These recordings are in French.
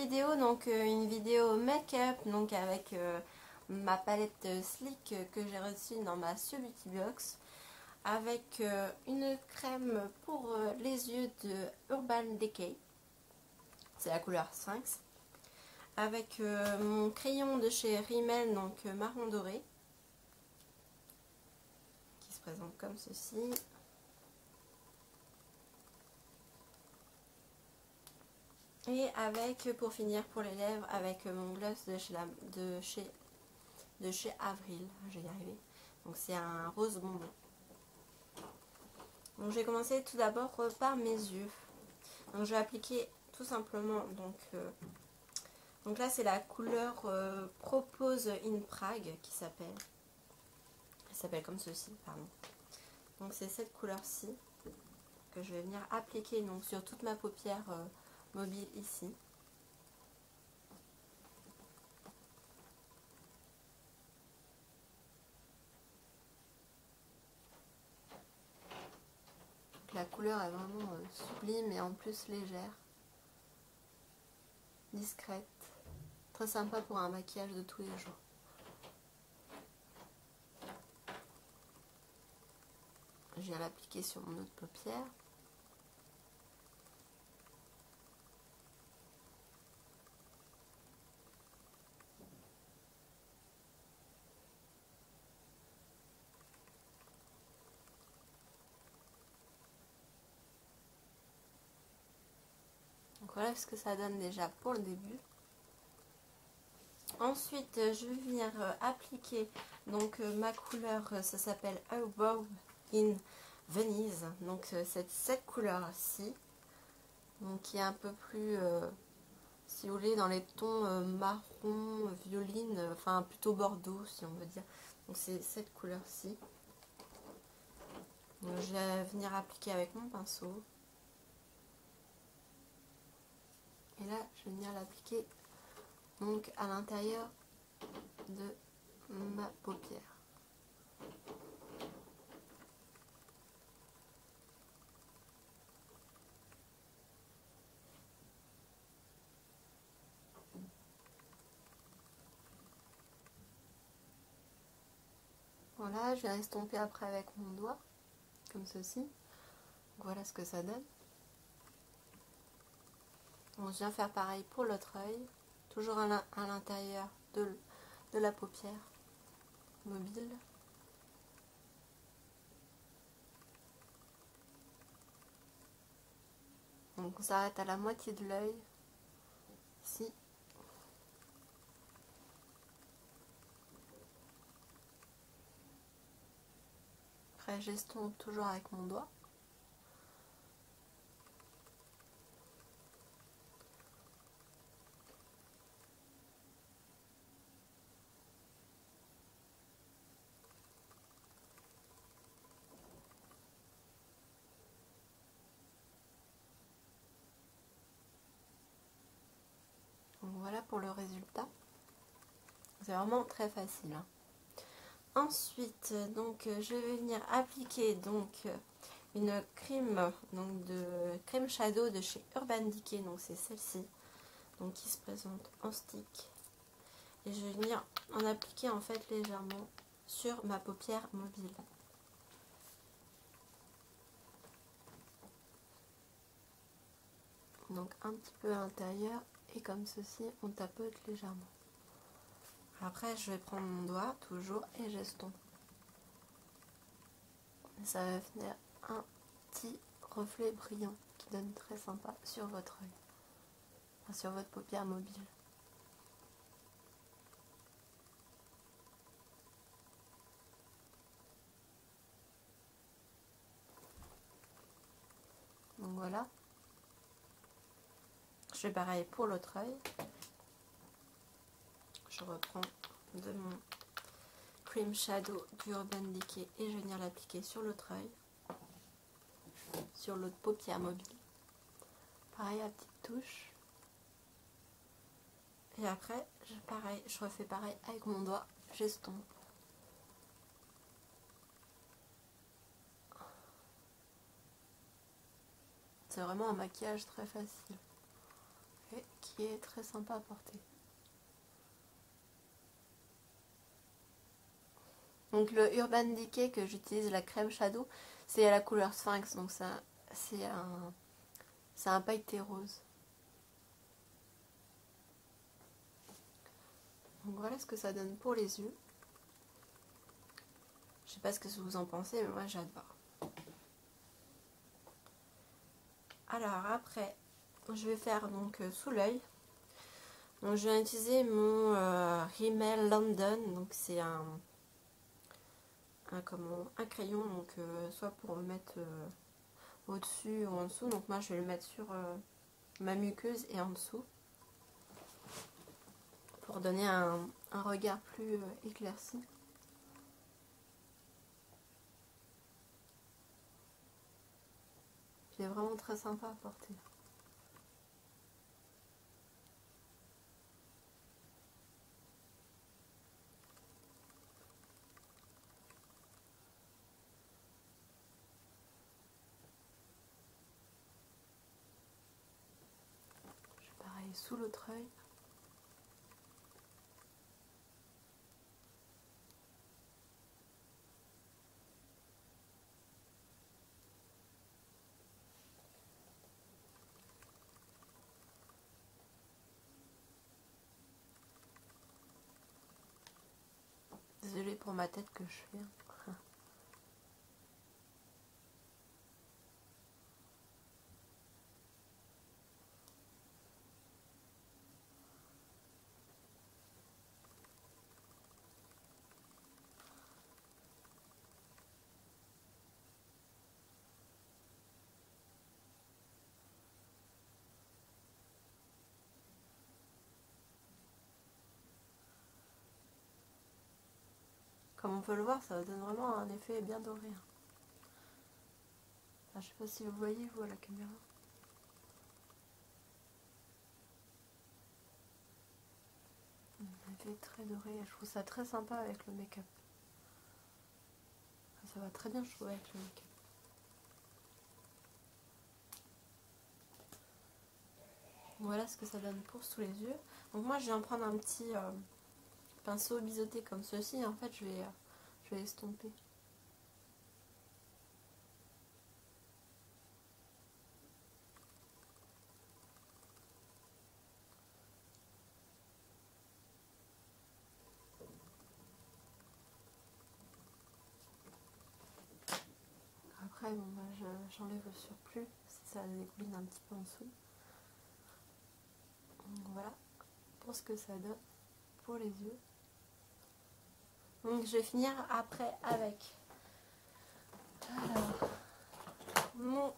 vidéo, donc une vidéo make-up, donc avec ma palette Sleek que j'ai reçue dans ma So Beauty Box, avec une crème pour les yeux de Urban Decay, c'est la couleur 5, avec mon crayon de chez Rimmel, donc marron doré, qui se présente comme ceci. Et avec, pour finir, pour les lèvres, avec mon gloss de chez Avril, je vais y arriver. Donc c'est un rose bonbon. Donc je vais commencer tout d'abord par mes yeux. Donc je vais appliquer tout simplement, donc là c'est la couleur Propose in Prague qui s'appelle. Elle s'appelle comme ceci, pardon. Donc c'est cette couleur-ci que je vais venir appliquer donc sur toute ma paupière mobile ici. La couleur est vraiment sublime et en plus légère, discrète, très sympa pour un maquillage de tous les jours. Je viens l'appliquer sur mon autre paupière. Donc voilà ce que ça donne déjà pour le début. Ensuite, je vais venir appliquer donc ma couleur, ça s'appelle Eyebrow in Venise. Donc c'est cette couleur-ci, donc qui est un peu plus, si vous voulez, dans les tons marron, violine, enfin plutôt bordeaux si on veut dire. Donc c'est cette couleur-ci. Je vais venir appliquer avec mon pinceau. Et là, je vais venir l'appliquer donc à l'intérieur de ma paupière. Voilà, je vais estomper après avec mon doigt, comme ceci. Donc voilà ce que ça donne. Donc je viens faire pareil pour l'autre œil, toujours à l'intérieur de la paupière mobile. Donc on s'arrête à la moitié de l'œil, ici. Après j'estompe toujours avec mon doigt. Donc voilà pour le résultat. C'est vraiment très facile, hein. Ensuite, donc je vais venir appliquer donc une crème, donc de crème shadow de chez Urban Decay, donc c'est celle-ci, donc qui se présente en stick. Et je vais venir en appliquer en fait légèrement sur ma paupière mobile. Donc un petit peu à l'intérieur et comme ceci on tapote légèrement. Après je vais prendre mon doigt toujours et j'estompe. Ça va faire un petit reflet brillant qui donne très sympa sur votre œil, enfin, sur votre paupière mobile. Donc voilà. Je fais pareil pour l'autre œil. Je reprends de mon Cream Shadow du Urban Decay et je vais venir l'appliquer sur l'autre œil, sur l'autre paupière mobile. Pareil à petite touche. Et après, je refais pareil avec mon doigt, j'estompe. C'est vraiment un maquillage très facile. et qui est très sympa à porter. Donc le Urban Decay que j'utilise, la crème Shadow, c'est à la couleur Sphinx, donc ça c'est un pailleté rose. Donc voilà ce que ça donne pour les yeux. Je sais pas ce que vous en pensez, mais moi j'adore. Alors après, je vais faire donc sous l'œil. Donc je vais utiliser mon Rimmel London, donc c'est un crayon, donc soit pour le mettre au-dessus ou en dessous. Donc moi je vais le mettre sur ma muqueuse et en dessous pour donner un regard plus éclairci. Il est vraiment très sympa à porter. Pareil sous l'autre œil. Désolée pour ma tête que je fais. Comme on peut le voir, ça donne vraiment un effet bien doré. Enfin, je sais pas si vous voyez, vous, à la caméra. Un effet très doré. Je trouve ça très sympa avec le make-up. Enfin, ça va très bien, je trouve, avec le make-up. Voilà ce que ça donne pour sous les yeux. Donc moi, je viens prendre un petit pinceau biseauté comme ceci. En fait, je vais estomper. Après, bon, bah, j'enlève le surplus si ça dégouline un petit peu en dessous. Donc voilà pour ce que ça donne pour les yeux. Donc je vais finir après avec mon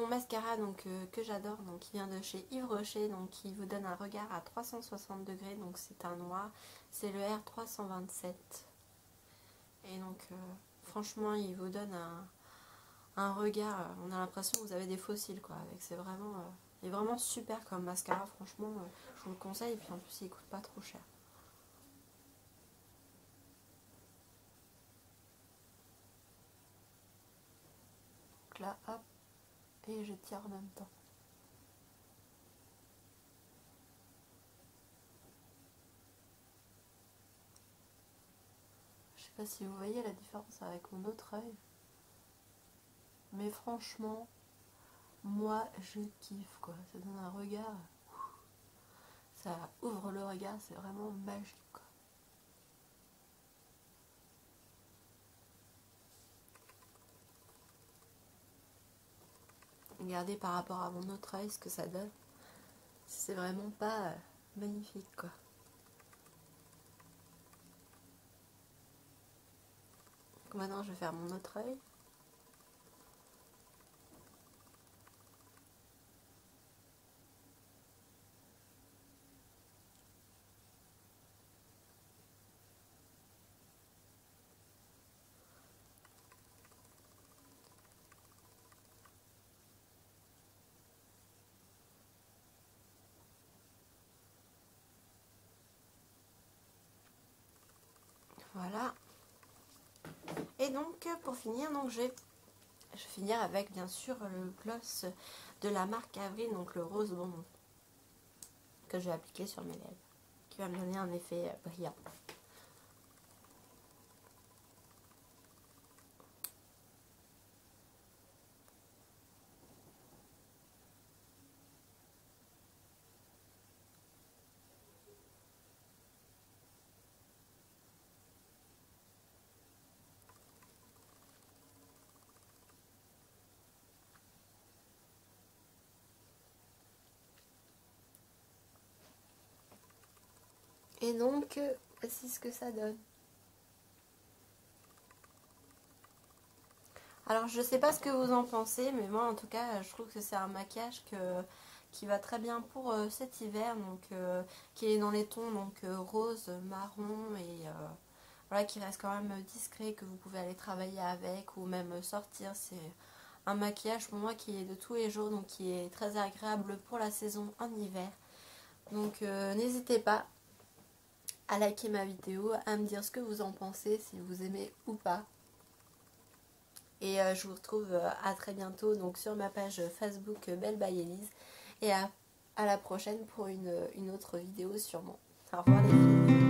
mascara donc, que j'adore, donc qui vient de chez Yves Rocher, donc qui vous donne un regard à 360 degrés, donc c'est un noir, c'est le R327. Et donc franchement il vous donne un regard, on a l'impression que vous avez des fossiles quoi, avec c'est vraiment, il est vraiment super comme mascara, franchement je vous le conseille, et puis en plus il coûte pas trop cher. Donc là hop, et je tire en même temps. Je sais pas si vous voyez la différence avec mon autre œil, mais franchement moi je kiffe quoi, ça donne un regard, ça ouvre le regard, c'est vraiment magique quoi. Regardez par rapport à mon autre œil ce que ça donne, c'est vraiment pas magnifique quoi. Donc maintenant je vais faire mon autre œil. Voilà. Et donc pour finir, donc je vais finir avec bien sûr le gloss de la marque Avril, donc le rose bonbon. que je vais appliquer sur mes lèvres, qui va me donner un effet brillant. Et donc, voici ce que ça donne. Alors, je sais pas ce que vous en pensez, mais moi, en tout cas, je trouve que c'est un maquillage qui va très bien pour cet hiver, donc qui est dans les tons donc rose, marron et voilà, qui reste quand même discret, que vous pouvez aller travailler avec ou même sortir. C'est un maquillage pour moi qui est de tous les jours, donc qui est très agréable pour la saison en hiver. Donc, n'hésitez pas à liker ma vidéo, à me dire ce que vous en pensez, si vous aimez ou pas. Et je vous retrouve à très bientôt donc sur ma page Facebook Belle by Elise. Et à la prochaine pour une autre vidéo sûrement. Au revoir les filles.